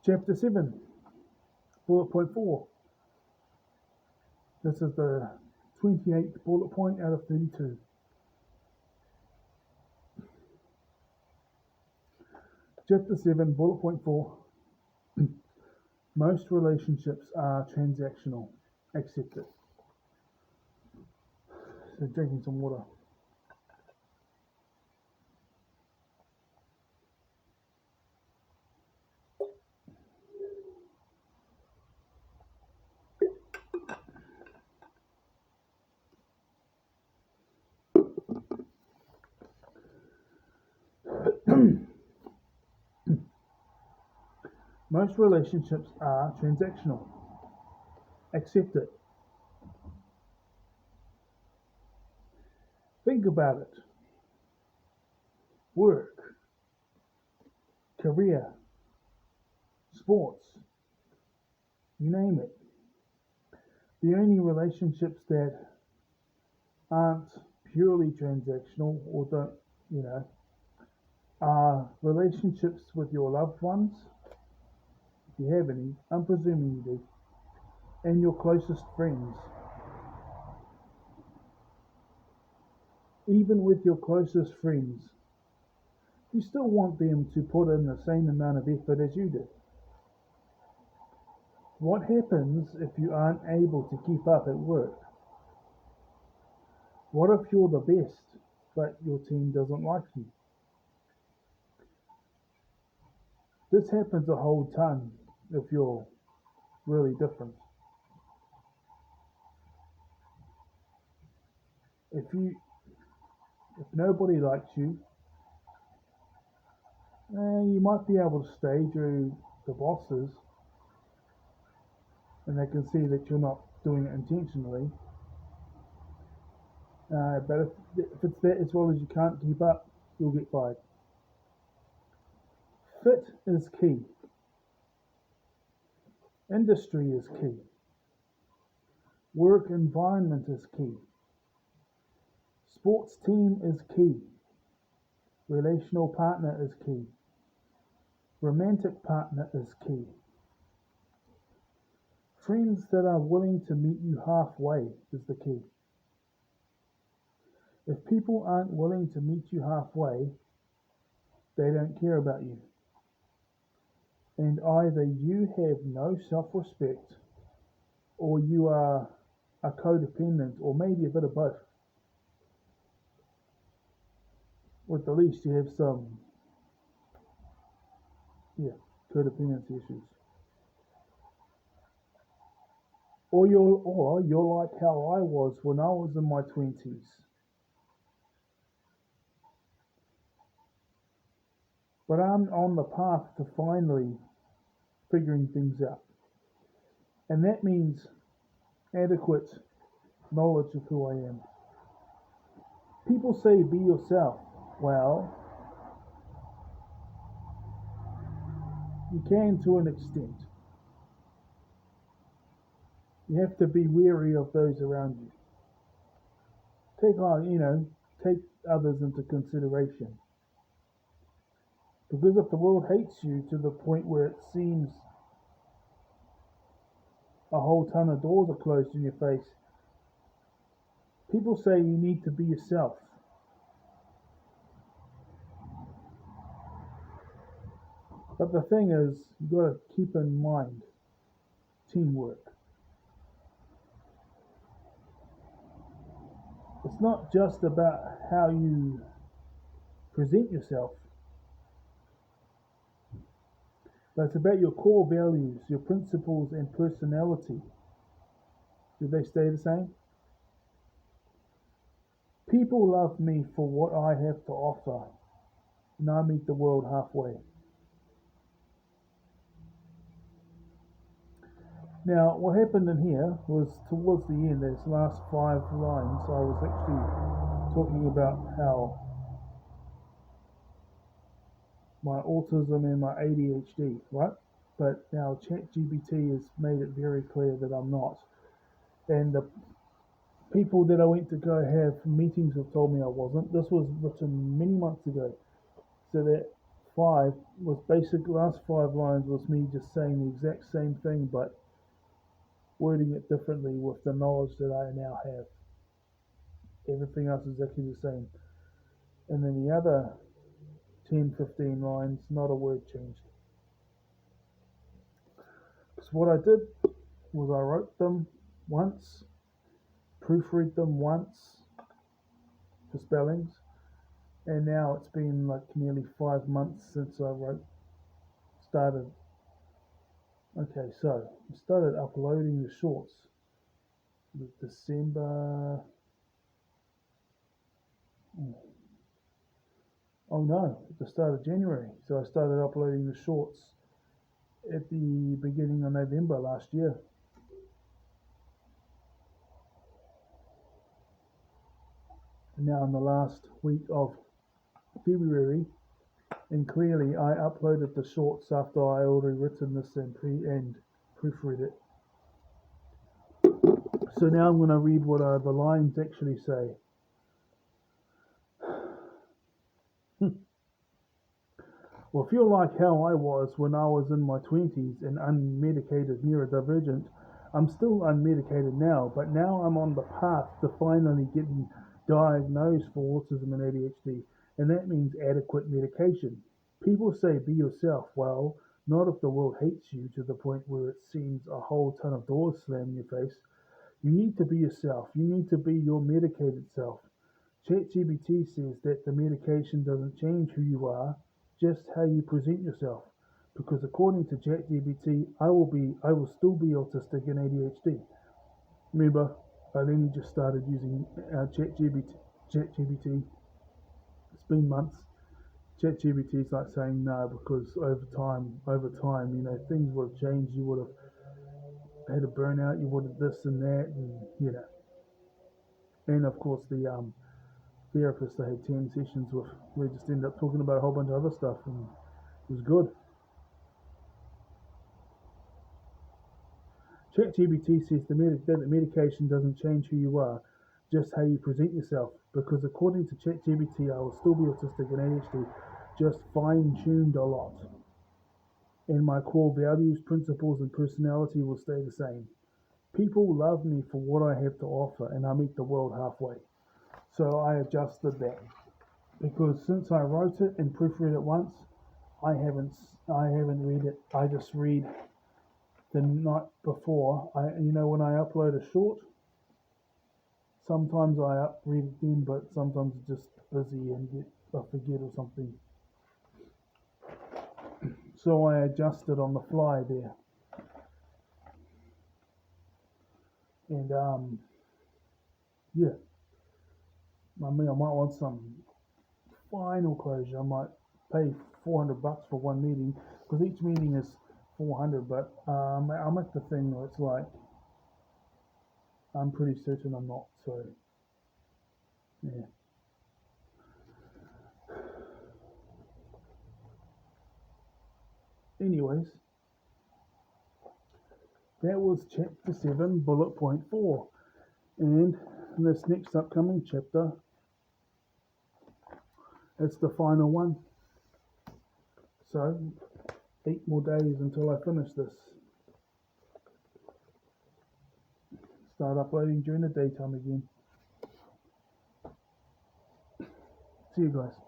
Chapter 7, bullet point 4. This is the 28th bullet point out of 32. Chapter 7, bullet point 4. Most relationships are transactional. Accept it. So drinking some water. Most relationships are transactional. Accept it. Think about it. Work, career, sports, you name it. The only relationships that aren't purely transactional or don't, are relationships with your loved ones, if you have any, I'm presuming you do, and your closest friends. Even with your closest friends, you still want them to put in the same amount of effort as you do. What happens if you aren't able to keep up at work? What if you're the best, but your team doesn't like you? This happens a whole ton if you're really different. If nobody likes you, you might be able to stay through the bosses, and they can see that you're not doing it intentionally. But if it's that as well as you can't keep up, you'll get fired. Fit is key. Industry is key. Work environment is key. Sports team is key. Relational partner is key. Romantic partner is key. Friends that are willing to meet you halfway is the key. If people aren't willing to meet you halfway, they don't care about you. And either you have no self-respect, or you are a codependent, or maybe a bit of both. Or at the least you have some, codependency issues. Or you're like how I was when I was in my 20s. But I'm on the path to finally figuring things out. And that means adequate knowledge of who I am. People say be yourself. Well, you can to an extent. You have to be wary of those around you. Take others into consideration. Because if the world hates you to the point where it seems a whole ton of doors are closed in your face, people say you need to be yourself. But the thing is, you've got to keep in mind teamwork. It's not just about how you present yourself, but it's about your core values, your principles, and personality. Do they stay the same? People love me for what I have to offer, and I meet the world halfway. Now, what happened in here was towards the end, those last 5 lines, I was actually talking about how my autism and my ADHD, right? But now ChatGPT has made it very clear that I'm not. And the people that I went to go have meetings with told me I wasn't. This was written many months ago. So that 5 was basically, last 5 lines was me just saying the exact same thing, but wording it differently with the knowledge that I now have. Everything else is exactly the same. And then the other 10-15 lines, not a word changed. So what I did was I wrote them once, proofread them once for spellings, and now it's been like nearly 5 months since I started. Okay, so I started uploading the shorts December. Oh no, at the start of January. So I started uploading the shorts at the beginning of November last year. And now in the last week of February, and clearly I uploaded the shorts after I already written this and proofread it. So now I'm going to read what the lines actually say. Well, if you're like how I was when I was in my 20s and unmedicated neurodivergent, I'm still unmedicated now, but now I'm on the path to finally getting diagnosed for autism and ADHD, and that means adequate medication. People say be yourself. Well, not if the world hates you to the point where it seems a whole ton of doors slam in your face. You need to be yourself. You need to be your medicated self. ChatGPT says that the medication doesn't change who you are, just how you present yourself. Because according to ChatGPT, I will still be autistic and ADHD. Remember, I only just started using ChatGPT. It's been months. ChatGPT is like saying no because over time, things would have changed. You would have had a burnout. You would have this and that, and of course the therapist I had 10 sessions with, we just ended up talking about a whole bunch of other stuff, and it was good. ChatGPT says that the medication doesn't change who you are, just how you present yourself, because according to ChatGPT, I will still be autistic and ADHD, just fine-tuned a lot. And my core values, principles, and personality will stay the same. People love me for what I have to offer, and I meet the world halfway. So I adjusted that, because since I wrote it and proofread it once, I haven't read it. I just read the night before. When I upload a short, sometimes I read it then, but sometimes it's just busy and I forget or something. So I adjusted on the fly there. And yeah, I might want some final closure. I might pay $400 for one meeting, because each meeting is 400. But I'm at the thing where it's like I'm pretty certain I'm not. So yeah. Anyways, that was chapter 7, bullet point 4, and this next upcoming chapter, it's the final one. So 8 more days until I finish this. Start uploading during the daytime again. See you guys.